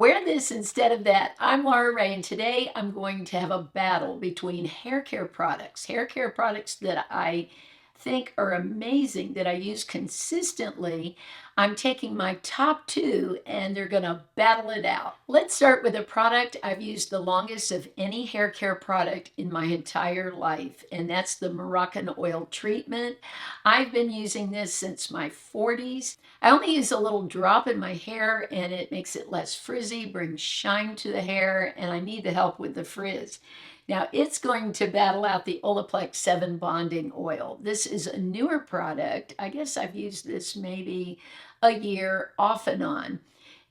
Wear this instead of that. I'm Laura Ray, and today I'm going to have a battle between hair care products that I think are amazing, that I use consistently. I'm taking my top two and they're going to battle it out. Let's start with a product I've used the longest of any hair care product in my entire life, and that's the Moroccan Oil treatment. I've been using this since my 40s. I only use a little drop in my hair and it makes it less frizzy, brings shine to the hair, and I need the help with the frizz. Now it's going to battle out the Olaplex 7 Bonding Oil. This is a newer product. I guess I've used this maybe a year off and on,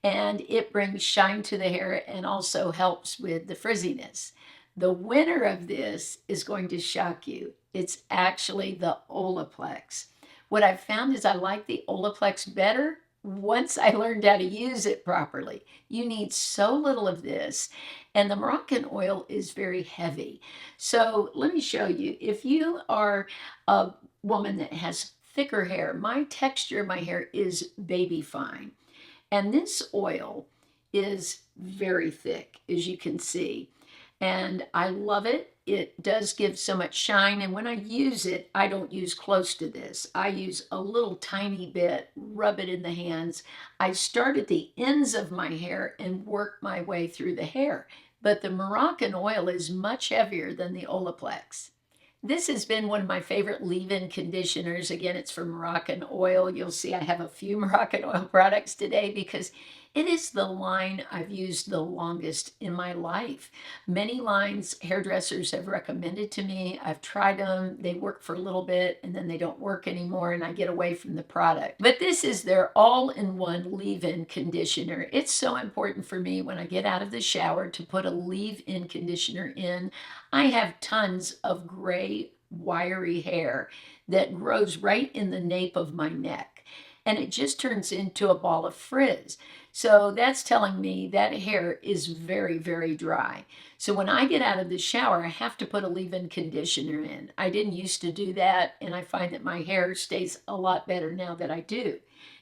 and it brings shine to the hair and also helps with the frizziness. The winner of this is going to shock you. It's actually the Olaplex. What I've found is I like the Olaplex better once I learned how to use it properly. You need so little of this, and the Moroccan oil is very heavy. So let me show you. If you are a woman that has thicker hair, my texture of my hair is baby fine, and this oil is very thick, as you can see, and I love it. It does give so much shine, and when I use it, I don't use close to this. I use a little tiny bit, rub it in the hands. I start at the ends of my hair and work my way through the hair, but the Moroccan oil is much heavier than the Olaplex. This has been one of my favorite leave-in conditioners. Again, it's from Moroccan Oil. You'll see I have a few Moroccan Oil products today because it is the line I've used the longest in my life. Many lines hairdressers have recommended to me. I've tried them. They work for a little bit and then they don't work anymore and I get away from the product. But this is their all-in-one leave-in conditioner. It's so important for me when I get out of the shower to put a leave-in conditioner in. I have tons of gray, wiry hair that grows right in the nape of my neck, and it just turns into a ball of frizz. So that's telling me that hair is very, very dry. So when I get out of the shower, I have to put a leave-in conditioner in. I didn't used to do that, and I find that my hair stays a lot better now that I do.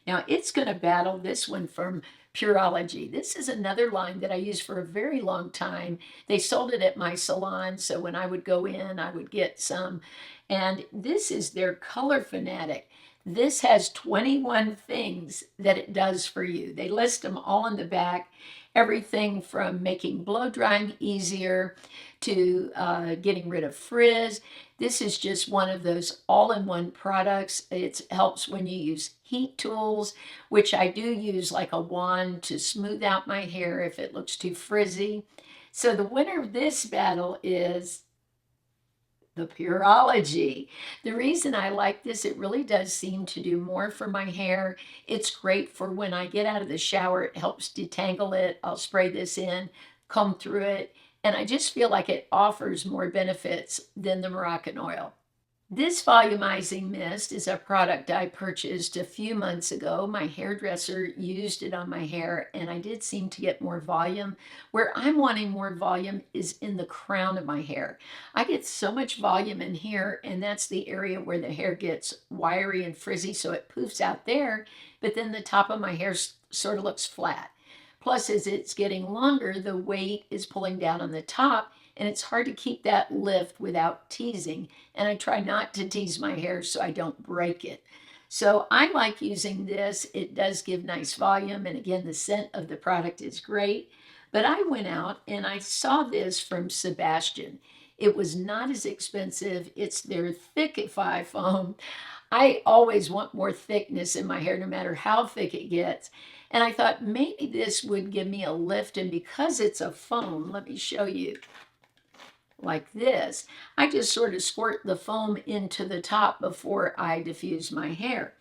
Now it's going to battle this one from Pureology. This is another line that I used for a very long time. They sold it at my salon, so when I would go in, I would get some. And this is their Color Fanatic. This has 21 things that it does for you. They list them all in the back. Everything from making blow drying easier to getting rid of frizz. This is just one of those all-in-one products. It helps when you use heat tools, which I do use like a wand to smooth out my hair if it looks too frizzy. So the winner of this battle is the Pureology. The reason I like this, it really does seem to do more for my hair. It's great for when I get out of the shower. It helps detangle it. I'll spray this in, comb through it, and I just feel like it offers more benefits than the Moroccan oil. This volumizing mist is a product I purchased a few months ago. My hairdresser used it on my hair and I did seem to get more volume. Where I'm wanting more volume is in the crown of my hair. I get so much volume in here, and that's the area where the hair gets wiry and frizzy, so it poofs out there, but then the top of my hair sort of looks flat. Plus, as it's getting longer, the weight is pulling down on the top, and it's hard to keep that lift without teasing. And I try not to tease my hair so I don't break it. So I like using this. It does give nice volume. And again, the scent of the product is great. But I went out and I saw this from Sebastian. It was not as expensive. It's their Thickify foam. I always want more thickness in my hair, no matter how thick it gets. And I thought maybe this would give me a lift. And because it's a foam, let me show you. Like this, I just sort of squirt the foam into the top before I diffuse my hair.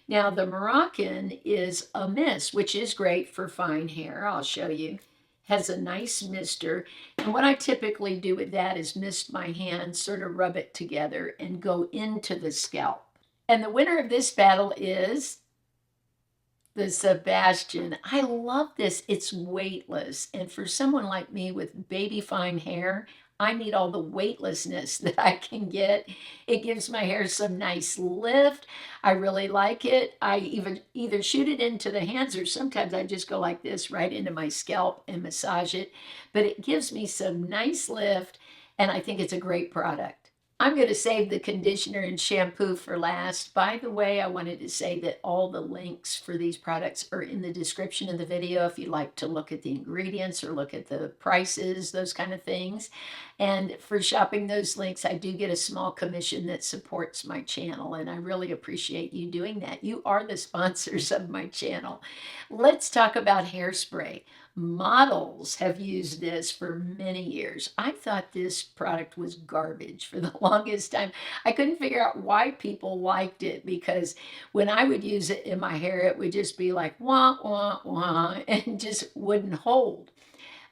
Now the Moroccan is a mist, which is great for fine hair. I'll show you. Has a nice mister, and what I typically do with that is mist my hands, sort of rub it together and go into the scalp. And the winner of this battle is the Sebastian. I love this. It's weightless. And for someone like me with baby fine hair, I need all the weightlessness that I can get. It gives my hair some nice lift. I really like it. I even either shoot it into the hands or sometimes I just go like this right into my scalp and massage it. But it gives me some nice lift, and I think it's a great product. I'm going to save the conditioner and shampoo for last. By the way, I wanted to say that all the links for these products are in the description of the video if you'd like to look at the ingredients or look at the prices, those kind of things. And for shopping those links, I do get a small commission that supports my channel, and I really appreciate you doing that. You are the sponsors of my channel. Let's talk about hairspray. Models have used this for many years. I thought this product was garbage for the longest time. I couldn't figure out why people liked it because when I would use it in my hair, it would just be like wah, wah, wah, and just wouldn't hold.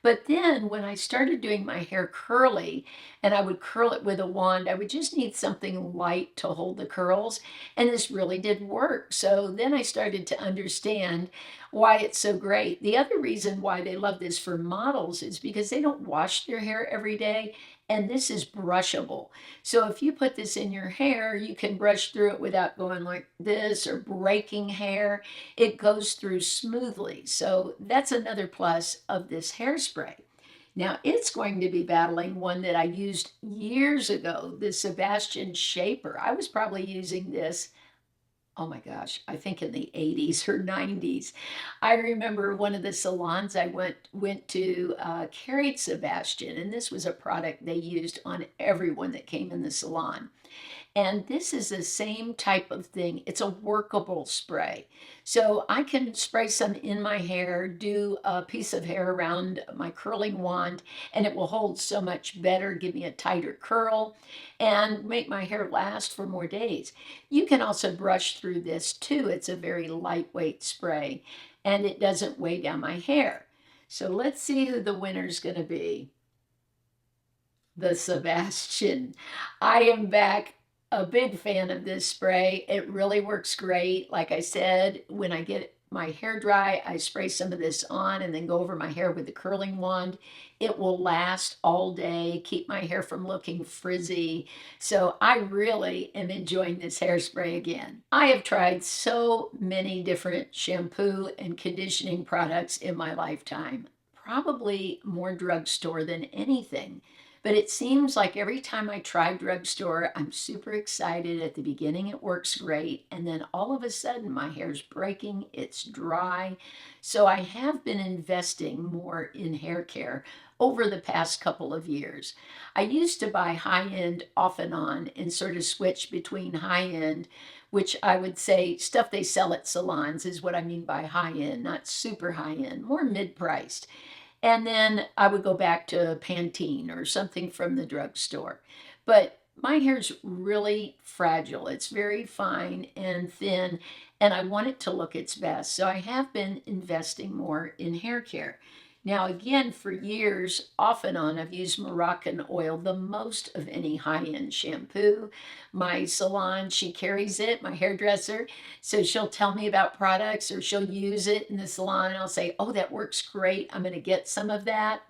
But then when I started doing my hair curly and I would curl it with a wand, I would just need something light to hold the curls. And this really did work. So then I started to understand why it's so great. The other reason why they love this for models is because they don't wash their hair every day. And this is brushable. So if you put this in your hair, you can brush through it without going like this or breaking hair. It goes through smoothly. So that's another plus of this hairspray. Now it's going to be battling one that I used years ago, the Sebastian Shaper. I was probably using this, oh my gosh, I think in the 80s or 90s. I remember one of the salons I went to carried Sebastian, and this was a product they used on everyone that came in the salon. And this is the same type of thing. It's a workable spray. So I can spray some in my hair, do a piece of hair around my curling wand, and it will hold so much better, give me a tighter curl, and make my hair last for more days. You can also brush through this too. It's a very lightweight spray, and it doesn't weigh down my hair. So let's see who the winner's going to be. The Sebastian. I am back, a big fan of this spray. It really works great. Like I said, when I get my hair dry, I spray some of this on and then go over my hair with the curling wand. It will last all day, keep my hair from looking frizzy. So I really am enjoying this hairspray again. I have tried so many different shampoo and conditioning products in my lifetime, probably more drugstore than anything. But it seems like every time I try drugstore, I'm super excited. At the beginning, it works great. And then all of a sudden, my hair's breaking, it's dry. So I have been investing more in hair care over the past couple of years. I used to buy high end off and on and sort of switch between high end, which I would say stuff they sell at salons is what I mean by high end, not super high end, more mid priced. And then I would go back to Pantene or something from the drugstore. But my hair's really fragile. It's very fine and thin, and I want it to look its best. So I have been investing more in hair care. Now, again, for years, off and on, I've used Moroccan Oil the most of any high-end shampoo. My salon, she carries it, my hairdresser. So she'll tell me about products or she'll use it in the salon and I'll say, oh, that works great. I'm going to get some of that.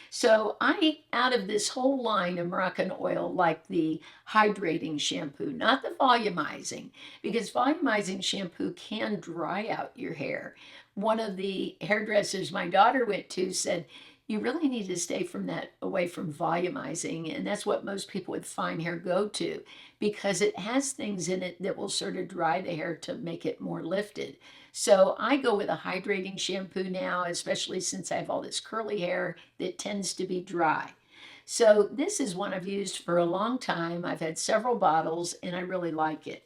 So I, out of this whole line of Moroccan Oil, like the hydrating shampoo, not the volumizing, because volumizing shampoo can dry out your hair. One of the hairdressers my daughter went to said, you really need to stay from that away from volumizing. And that's what most people with fine hair go to because it has things in it that will sort of dry the hair to make it more lifted. So I go with a hydrating shampoo now, especially since I have all this curly hair that tends to be dry. So this is one I've used for a long time. I've had several bottles and I really like it.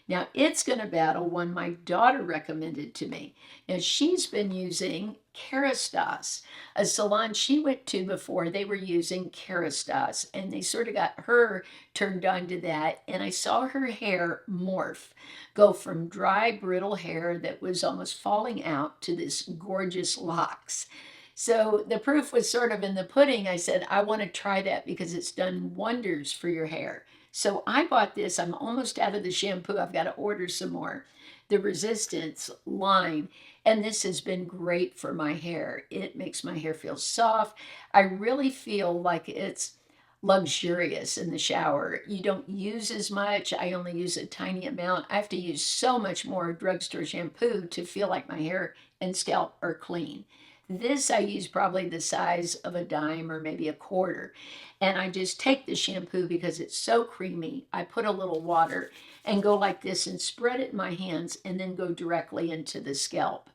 Now it's going to battle one my daughter recommended to me. Now she's been using Kerastase. A salon she went to before, they were using Kerastase, and they sort of got her turned on to that. And I saw her hair morph, go from dry, brittle hair that was almost falling out to this gorgeous locks. So the proof was sort of in the pudding. I said, I want to try that because it's done wonders for your hair. So I bought this. I'm almost out of the shampoo. I've got to order some more. The Resistance line. And this has been great for my hair. It makes my hair feel soft. I really feel like it's luxurious in the shower. You don't use as much. I only use a tiny amount. I have to use so much more drugstore shampoo to feel like my hair and scalp are clean. This I use probably the size of a dime or maybe a quarter. And I just take the shampoo because it's so creamy. I put a little water and go like this and spread it in my hands and then go directly into the scalp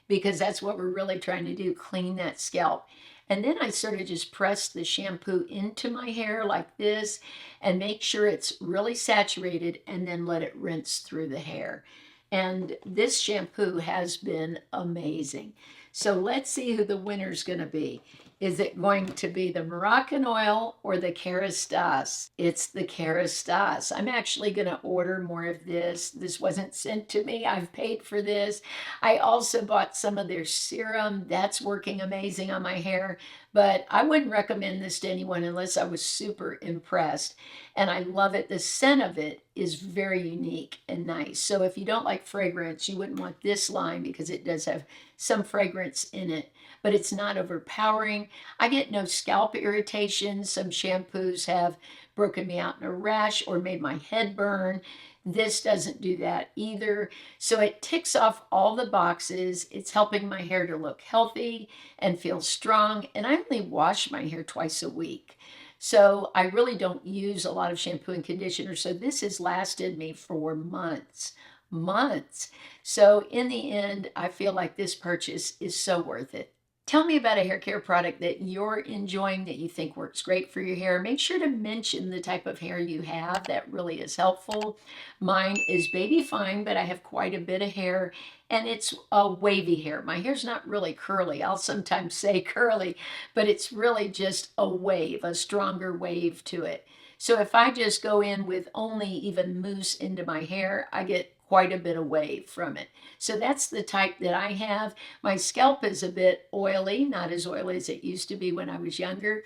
because that's what we're really trying to do, clean that scalp. And then I sort of just press the shampoo into my hair like this and make sure it's really saturated and then let it rinse through the hair. And this shampoo has been amazing. So let's see who the winner's going to be. Is it going to be the Moroccan Oil or the Kerastase? It's the Kerastase. I'm actually going to order more of this. This wasn't sent to me. I've paid for this. I also bought some of their serum. That's working amazing on my hair. But I wouldn't recommend this to anyone unless I was super impressed. And I love it. The scent of it is very unique and nice. So if you don't like fragrance, you wouldn't want this line because it does have some fragrance in it, but it's not overpowering. I get no scalp irritation. Some shampoos have broken me out in a rash or made my head burn. This doesn't do that either. So it ticks off all the boxes. It's helping my hair to look healthy and feel strong. And I only wash my hair twice a week. So I really don't use a lot of shampoo and conditioner. So this has lasted me for months, months. So in the end, I feel like this purchase is so worth it. Tell me about a hair care product that you're enjoying that you think works great for your hair. Make sure to mention the type of hair you have. That really is helpful. Mine is baby fine, but I have quite a bit of hair and it's a wavy hair. My hair's not really curly. I'll sometimes say curly, but it's really just a wave, a stronger wave to it. So if I just go in with only even mousse into my hair, I get quite a bit of wave from it. So that's the type that I have. My scalp is a bit oily, not as oily as it used to be when I was younger,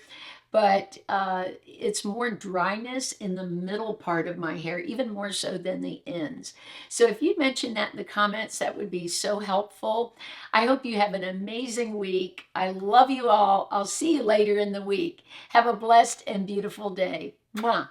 but it's more dryness in the middle part of my hair, even more so than the ends. So if you'd mention that in the comments, that would be so helpful. I hope you have an amazing week. I love you all. I'll see you later in the week. Have a blessed and beautiful day. Mwah.